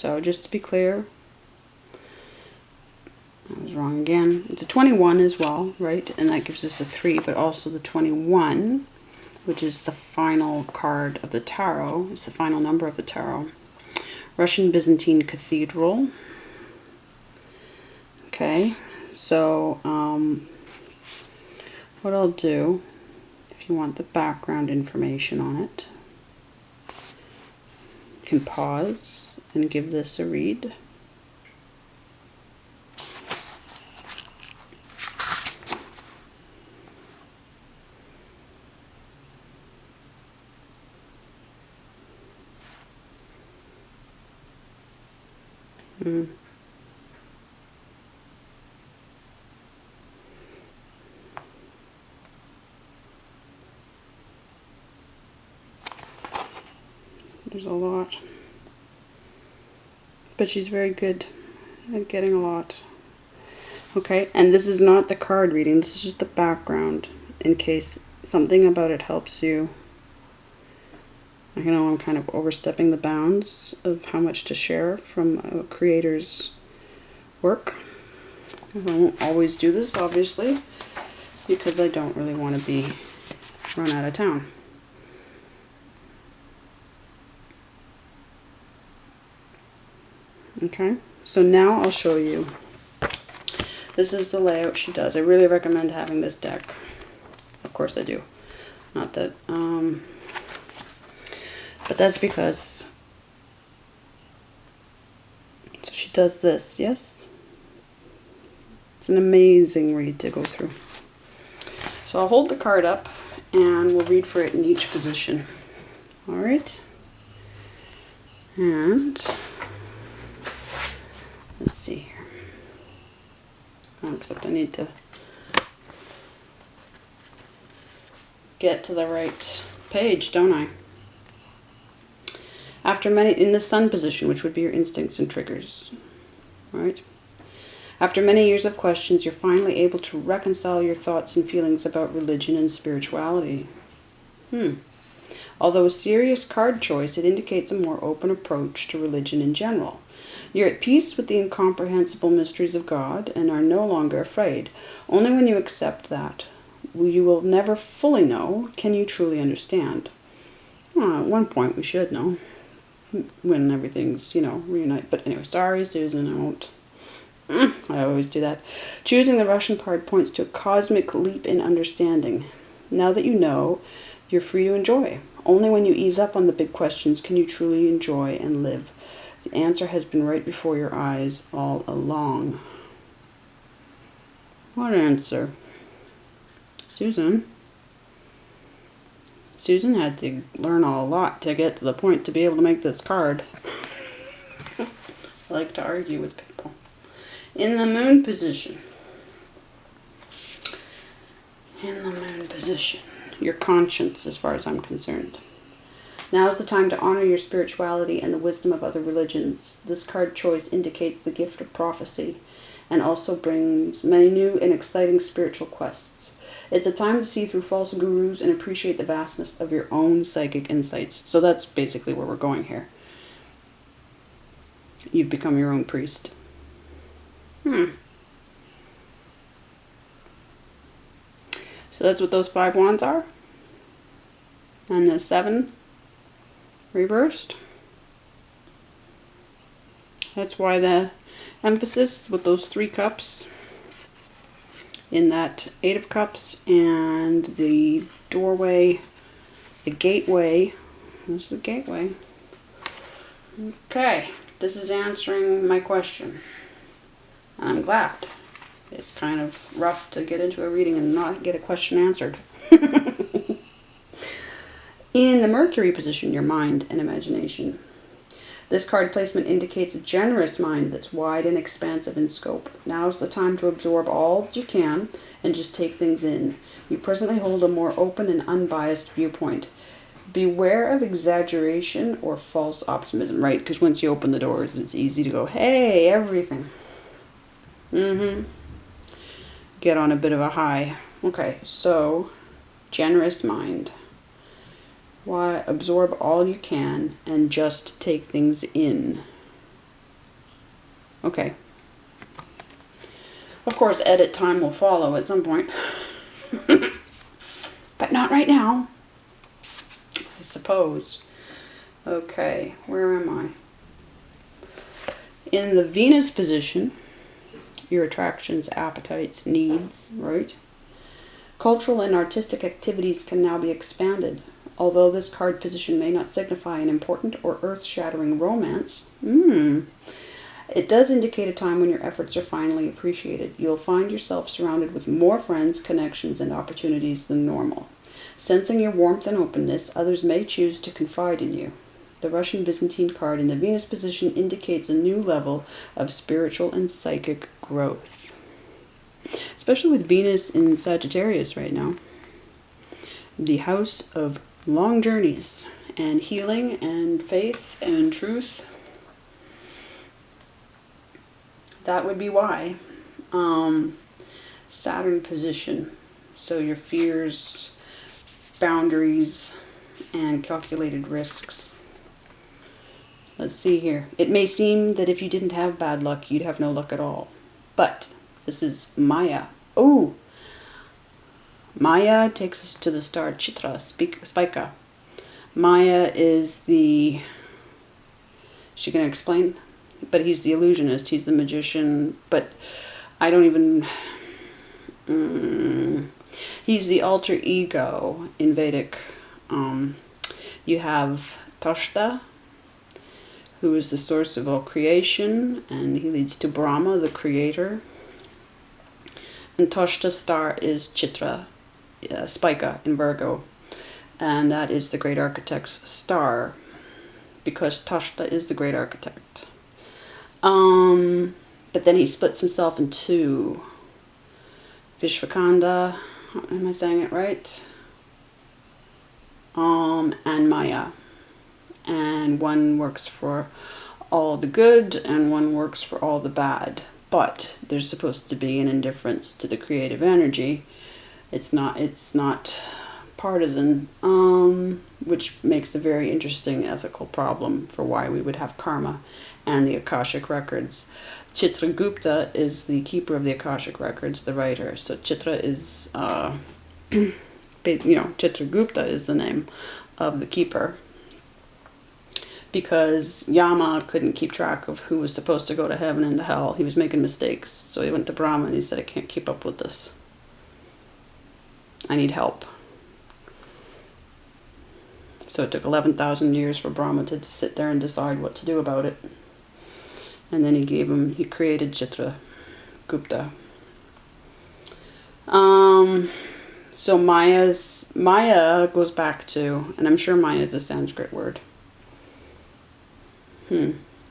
So just to be clear, I was wrong again. It's a 21 as well, right? And that gives us a 3, but also the 21, which is the final card of the tarot. It's the final number of the tarot. Russian Byzantine Cathedral. Okay, so what I'll do, if you want the background information on it, you can pause and give this a read. There's a lot. But she's very good at getting a lot. Okay, and this is not the card reading, this is just the background in case something about it helps you. I know I'm kind of overstepping the bounds of how much to share from a creator's work. I won't always do this, obviously, because I don't really want to be run out of town. Okay, so now I'll show you. This is the layout she does. I really recommend having this deck. Of course I do. Not that, but that's because, so she does this, yes? It's an amazing read to go through. So I'll hold the card up and we'll read for it in each position. All right? And let's see here. Oh, except I need to get to the right page, don't I? After many, in the sun position, which would be your instincts and triggers, right? After many years of questions, you're finally able to reconcile your thoughts and feelings about religion and spirituality. Although a serious card choice, it indicates a more open approach to religion in general. You're at peace with the incomprehensible mysteries of God and are no longer afraid. Only when you accept that you will never fully know can you truly understand. Well, at one point we should know. When everything's, you know, reunite. But anyway, sorry, Susan, I won't. I always do that. Choosing the Russian card points to a cosmic leap in understanding. Now that you know, you're free to enjoy. Only when you ease up on the big questions can you truly enjoy and live. The answer has been right before your eyes all along. What answer? Susan? Susan had to learn a lot to get to the point to be able to make this card. I like to argue with people. In the moon position. In the moon position. Your conscience, as far as I'm concerned. Now is the time to honor your spirituality and the wisdom of other religions. This card choice indicates the gift of prophecy and also brings many new and exciting spiritual quests. It's a time to see through false gurus and appreciate the vastness of your own psychic insights. So that's basically where we're going here. You've become your own priest. So that's what those 5 wands are. And the 7 reversed. That's why the emphasis with those 3 cups in that 8 of cups and the doorway, the gateway. This is the gateway. Okay, this is answering my question. I'm glad. It's kind of rough to get into a reading and not get a question answered. In the Mercury position, your mind and imagination. This card placement indicates a generous mind that's wide and expansive in scope. Now's the time to absorb all that you can and just take things in. You presently hold a more open and unbiased viewpoint. Beware of exaggeration or false optimism, right? Because once you open the doors, it's easy to go, hey, everything. Get on a bit of a high. Okay, so generous mind. Why absorb all you can and just take things in. Okay. Of course, edit time will follow at some point. But not right now, I suppose. Okay, where am I? In the Venus position, your attractions, appetites, needs, right? Cultural and artistic activities can now be expanded. Although this card position may not signify an important or earth-shattering romance, it does indicate a time when your efforts are finally appreciated. You'll find yourself surrounded with more friends, connections, and opportunities than normal. Sensing your warmth and openness, others may choose to confide in you. The Russian Byzantine card in the Venus position indicates a new level of spiritual and psychic growth. Especially with Venus in Sagittarius right now. The house of long journeys and healing and faith and truth. That would be why. Saturn position. So your fears, boundaries, and calculated risks. Let's see here. It may seem that if you didn't have bad luck, you'd have no luck at all. But this is Maya. Oh! Maya takes us to the star Chitra, Spica. Maya is the... Is she going to explain? But he's the illusionist. He's the magician. But I don't even... He's the alter ego in Vedic. You have Tashta, who is the source of all creation, and he leads to Brahma, the creator. And Tashta star is Chitra, Spica in Virgo, and that is the great architect's star, because Tashta is the great architect. But then he splits himself in two. Vishvakanda, am I saying it right? And Maya. And one works for all the good and one works for all the bad. But there's supposed to be an indifference to the creative energy. It's not partisan, which makes a very interesting ethical problem for why we would have karma and the Akashic records. Chitragupta is the keeper of the Akashic records, the writer. So Chitra is, Chitragupta is the name of the keeper. Because Yama couldn't keep track of who was supposed to go to heaven and to hell. He was making mistakes. So he went to Brahma and he said, I can't keep up with this. I need help. So it took 11,000 years for Brahma to sit there and decide what to do about it. And then he created Chitragupta. So Maya goes back to, and I'm sure Maya is a Sanskrit word.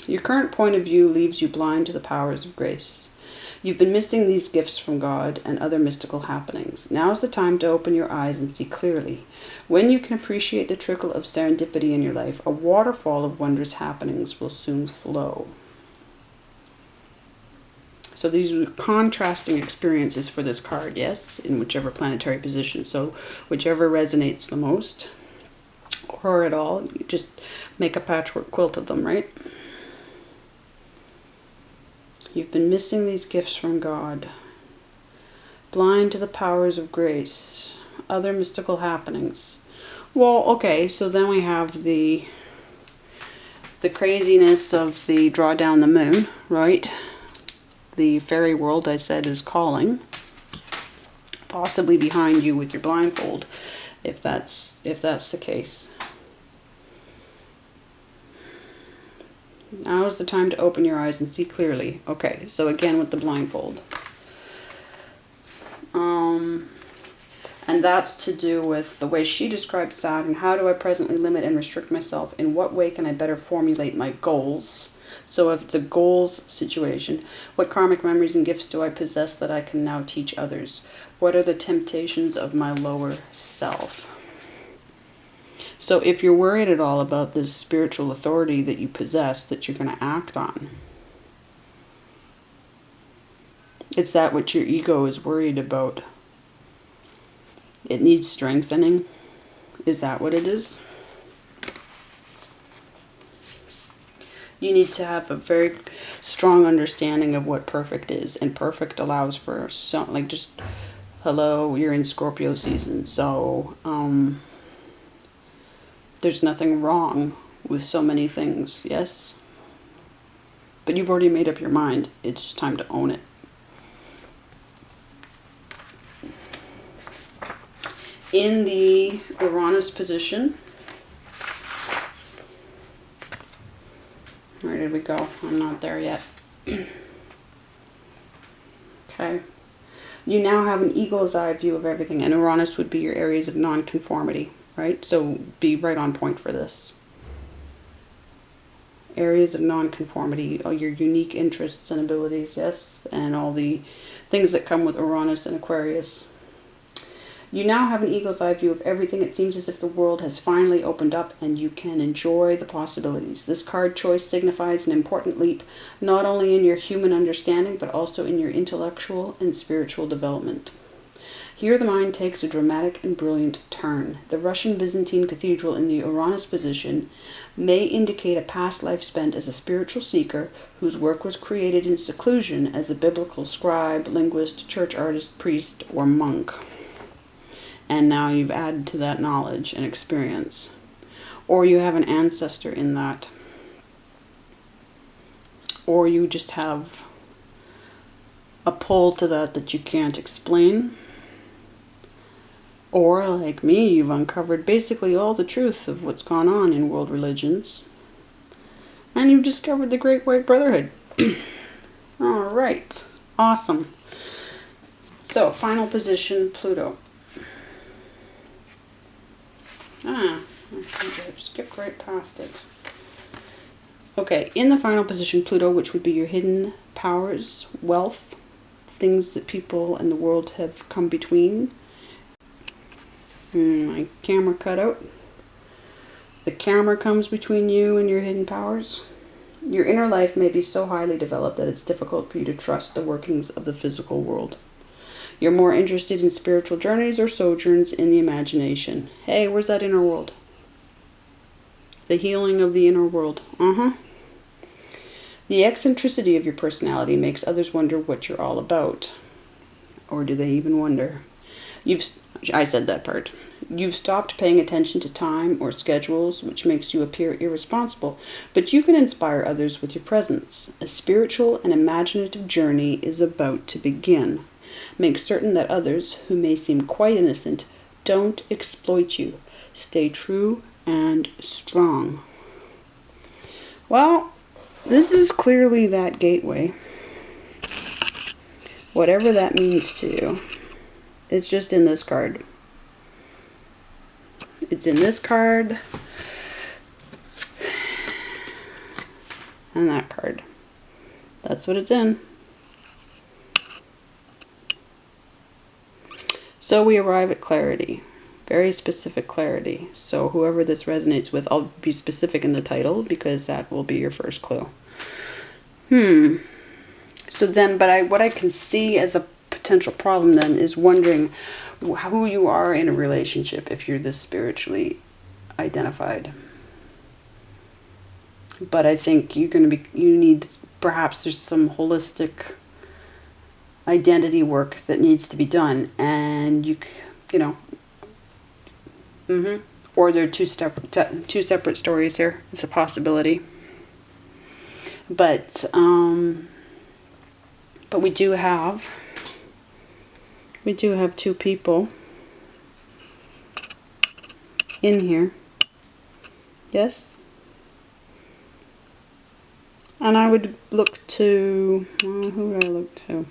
Your current point of view leaves you blind to the powers of grace. You've been missing these gifts from God and other mystical happenings. Now is the time to open your eyes and see clearly. When you can appreciate the trickle of serendipity in your life, a waterfall of wondrous happenings will soon flow. So these are contrasting experiences for this card, yes, in whichever planetary position. So whichever resonates the most, or at all, you just make a patchwork quilt of them, right? You've been missing these gifts from God. Blind to the powers of grace. Other mystical happenings. Well, okay, so then we have the craziness of the draw down the moon, right? The fairy world, I said, is calling. Possibly behind you with your blindfold, if that's the case. Now is the time to open your eyes and see clearly. Okay, so again with the blindfold. And that's to do with the way she describes Saturn. How do I presently limit and restrict myself? In what way can I better formulate my goals? So if it's a goals situation, what karmic memories and gifts do I possess that I can now teach others? What are the temptations of my lower self? So if you're worried at all about this spiritual authority that you possess that you're going to act on, it's that what your ego is worried about. It needs strengthening. Is that what it is? You need to have a very strong understanding of what perfect is. And perfect allows for some, like, just, hello, you're in Scorpio season. So, there's nothing wrong with so many things, yes? But you've already made up your mind. It's just time to own it. In the Uranus position, where did we go? I'm not there yet. Okay. You now have an eagle's eye view of everything, and Uranus would be your areas of nonconformity, right? So be right on point for this. Areas of nonconformity, all your unique interests and abilities, yes? And all the things that come with Uranus and Aquarius. You now have an eagle's eye view of everything. It seems as if the world has finally opened up and you can enjoy the possibilities. This card choice signifies an important leap, not only in your human understanding, but also in your intellectual and spiritual development. Here the mind takes a dramatic and brilliant turn. The Russian Byzantine cathedral in the Uranus position may indicate a past life spent as a spiritual seeker whose work was created in seclusion as a biblical scribe, linguist, church artist, priest, or monk. And now you've added to that knowledge and experience. Or you have an ancestor in that. Or you just have a pull to that you can't explain. Or, like me, you've uncovered basically all the truth of what's gone on in world religions. And you've discovered the Great White Brotherhood. Alright. Awesome. So, final position, Pluto. I think I've skipped right past it. Okay, in the final position, Pluto, which would be your hidden powers, wealth, things that people and the world have come between. My camera cut out. The camera comes between you and your hidden powers. Your inner life may be so highly developed that it's difficult for you to trust the workings of the physical world. You're more interested in spiritual journeys or sojourns in the imagination. Hey, where's that inner world? The healing of the inner world. The eccentricity of your personality makes others wonder what you're all about. Or do they even wonder? I said that part. You've stopped paying attention to time or schedules, which makes you appear irresponsible, but you can inspire others with your presence. A spiritual and imaginative journey is about to begin. Make certain that others, who may seem quite innocent, don't exploit you. Stay true and strong. Well, this is clearly that gateway. Whatever that means to you. It's just in this card. It's in this card. And that card. That's what it's in. So we arrive at clarity. Very specific clarity. So whoever this resonates with, I'll be specific in the title because that will be your first clue. So then, what I can see as a potential problem then is wondering who you are in a relationship if you're this spiritually identified. But I think you need, perhaps there's some holistic identity work that needs to be done, and you know, or there are two separate stories here. It's a possibility, but we do have two people in here, yes. And I would look to, who would I look to?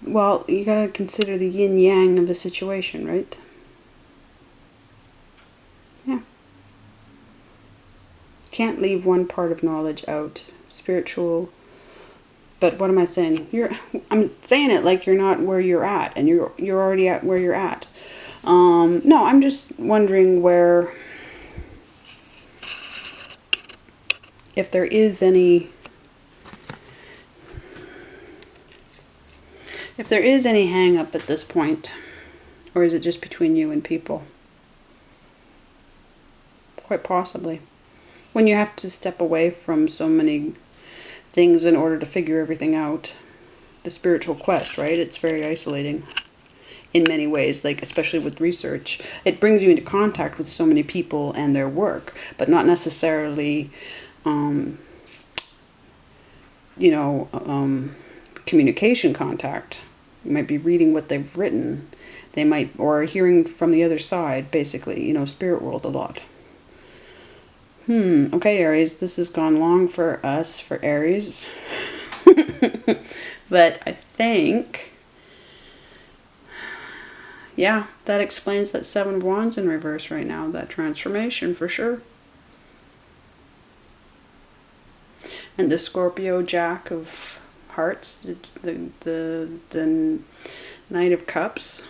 Well, you gotta consider the yin-yang of the situation, right? Yeah. Can't leave one part of knowledge out. Spiritual. But what am I saying? I'm saying it like you're not where you're at, and you're already at where you're at. No, I'm just wondering where, if there is any If there is any hang up at this point, or is it just between you and people? Quite possibly. When you have to step away from so many things in order to figure everything out. The spiritual quest, right? It's very isolating in many ways, like especially with research. It brings you into contact with so many people and their work, but not necessarily, communication contact. You might be reading what they've written. They might, or hearing from the other side, basically, spirit world a lot. Okay, Aries, this has gone long for us, for Aries. But I think, yeah, that explains that 7 of Wands in reverse right now, that transformation for sure. And the Scorpio Jack of Hearts, the Knight of Cups,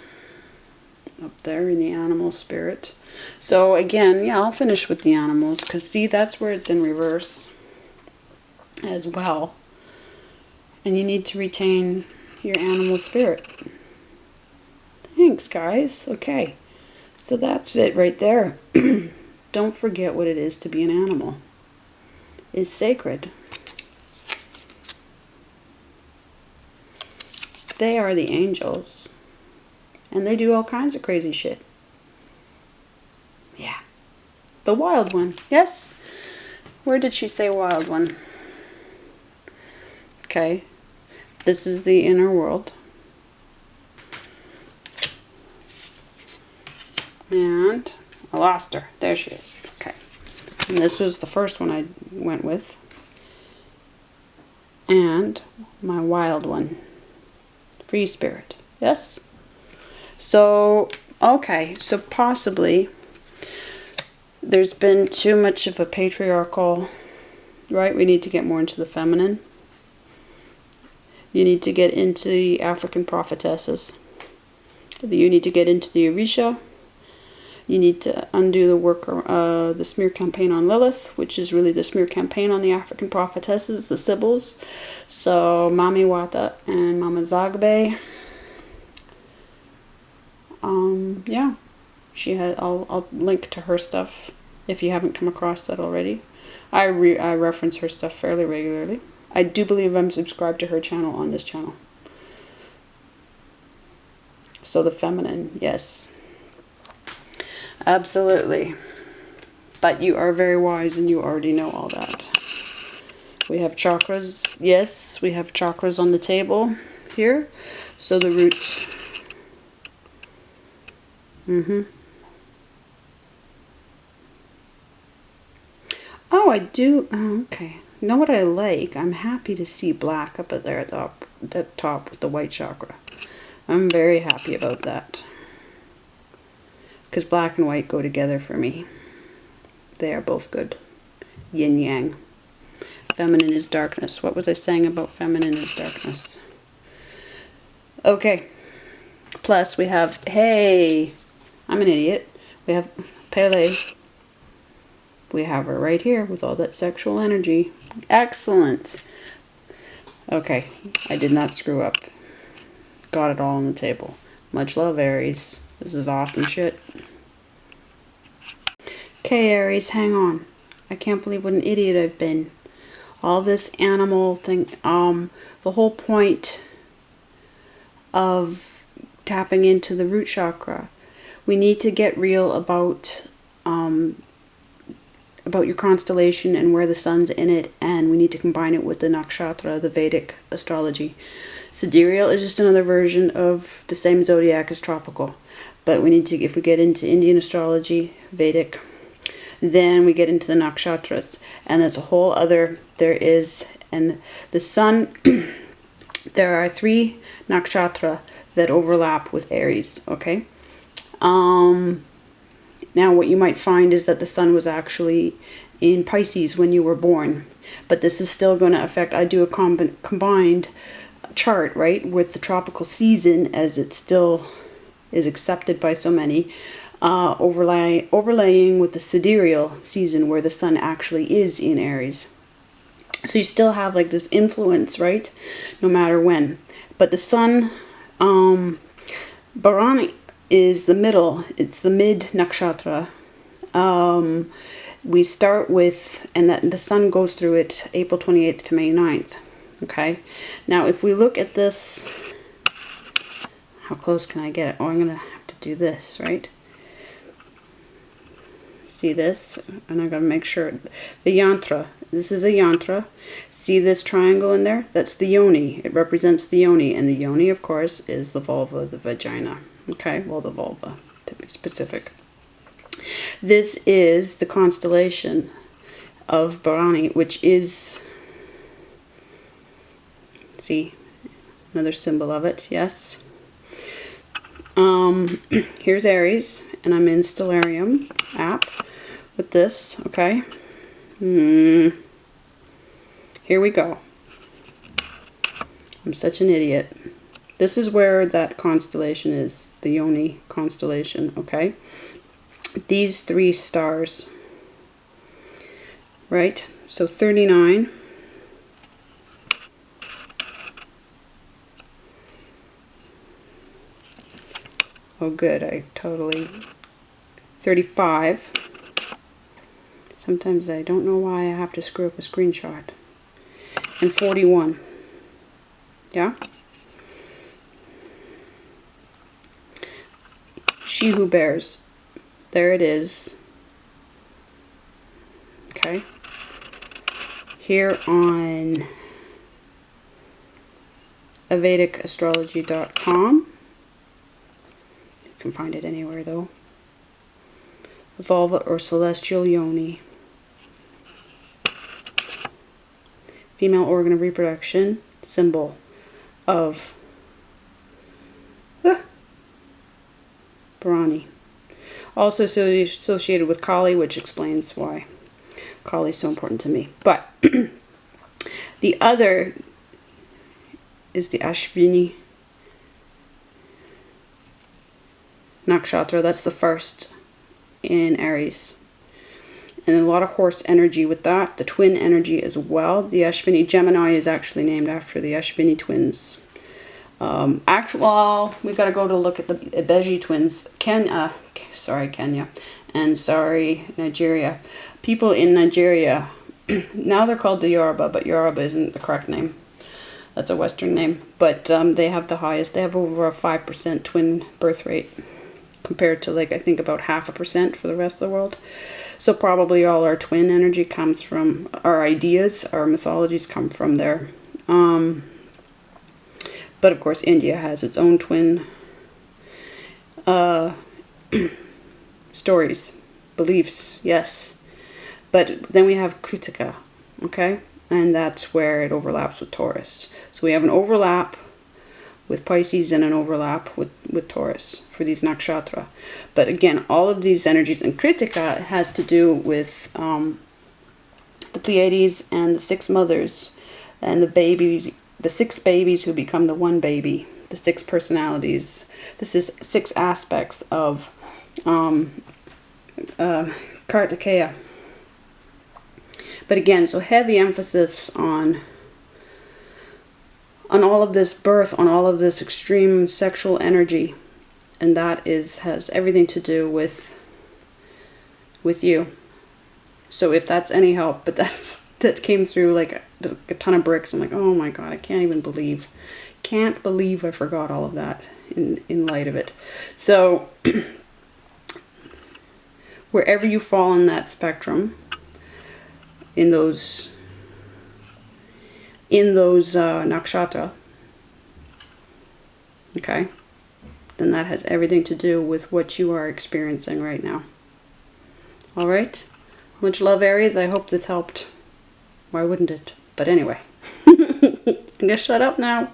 up there in the animal spirit. So again, yeah, I'll finish with the animals, because see, that's where it's in reverse as well. And you need to retain your animal spirit. Thanks, guys. Okay, so that's it right there. Don't forget what it is to be an animal. It's sacred. They are the angels. And they do all kinds of crazy shit. Yeah. The wild one. Yes? Where did she say wild one? Okay. This is the inner world. And I lost her. There she is. Okay. And this was the first one I went with. And my wild one. Free spirit. Yes? So, okay. So possibly there's been too much of a patriarchal, right? We need to get more into the feminine. You need to get into the African prophetesses. You need to get into the Orisha. You need to undo the work, the smear campaign on Lilith, which is really the smear campaign on the African prophetesses, the Sibyls. So Mami Wata and Mama Zagbe. Yeah, she had. I'll link to her stuff if you haven't come across that already. I reference her stuff fairly regularly. I do believe I'm subscribed to her channel on this channel. So the feminine, yes. Absolutely. But you are very wise and you already know all that. We have chakras. Yes, we have chakras on the table here. So the roots. Oh, I do. Oh, okay. You know what I like? I'm happy to see black up there at the top with the white chakra. I'm very happy about that. Because black and white go together for me. They are both good. Yin yang. Feminine is darkness. What was I saying about feminine is darkness? Okay. Plus we have, hey, I'm an idiot. We have Pele. We have her right here with all that sexual energy. Excellent. Okay, I did not screw up. Got it all on the table. Much love, Aries. This is awesome shit. Okay, Aries, hang on. I can't believe what an idiot I've been. All this animal thing. The whole point of tapping into the root chakra. We need to get real about your constellation and where the sun's in it, and we need to combine it with the nakshatra, the Vedic astrology. Sidereal is just another version of the same zodiac as tropical, but we need to, if we get into Indian astrology, Vedic, then we get into the nakshatras, and it's a whole other, and the sun, there are 3 nakshatra that overlap with Aries, okay? Now what you might find is that the sun was actually in Pisces when you were born. But this is still going to affect, I do a combined chart, right, with the tropical season, as it still is accepted by so many, overlaying with the sidereal season where the sun actually is in Aries. So you still have like this influence, right, no matter when. But the sun Bharani is the middle. It's the mid nakshatra. We start with, and that the sun goes through it April 28th to May 9th. Okay. Now, if we look at this, how close can I get it? Oh, I'm going to have to do this, right? See this? And I'm going to make sure. The yantra. This is a yantra. See this triangle in there? That's the yoni. It represents the yoni. And the yoni, of course, is the vulva, the vagina. Okay? Well, the vulva, to be specific. This is the constellation of Bharani, which is, see, another symbol of it, yes. Here's Aries, and I'm in Stellarium app with this, okay. Here we go. I'm such an idiot. This is where that constellation is, the Yoni constellation, okay. These 3 stars, right? So 39. Oh good, I totally, 35. Sometimes I don't know why I have to screw up a screenshot. And 41. Yeah? She who bears. There it is. Okay. Here on avedicastrology.com. You can find it anywhere though. The vulva or celestial yoni. Female organ of reproduction. Symbol of Bharani. Also associated with Kali, which explains why Kali is so important to me. But the other is the Ashvini nakshatra. That's the first in Aries. And a lot of horse energy with that. The twin energy as well. The Ashvini Gemini is actually named after the Ashvini twins. Well, we've got to go to look at the Ibeji twins. Kenya, and sorry, Nigeria. People in Nigeria, now they're called the Yoruba, but Yoruba isn't the correct name. That's a Western name. But they have the highest. They have over a 5% twin birth rate compared to, like, I think about 0.5% for the rest of the world. So probably all our twin energy comes from, our ideas, our mythologies come from there. But of course, India has its own twin stories, beliefs, yes. But then we have Kritika, okay? And that's where it overlaps with Taurus. So we have an overlap with Pisces and an overlap with Taurus for these nakshatra. But again, all of these energies, and Kritika has to do with the Pleiades and the 6 mothers and the babies. The 6 babies who become the 1 baby, the 6 personalities. This is 6 aspects of Kartikeya. But again, so heavy emphasis on all of this birth, on all of this extreme sexual energy, and that has everything to do with you. So if that's any help, but that came through like a ton of bricks. I'm like, oh my God, I can't believe I forgot all of that in light of it. So wherever you fall in that spectrum, in those nakshatra, okay, then that has everything to do with what you are experiencing right now. All right, much love, Aries. I hope this helped. Why wouldn't it? But anyway, I'm gonna shut up now.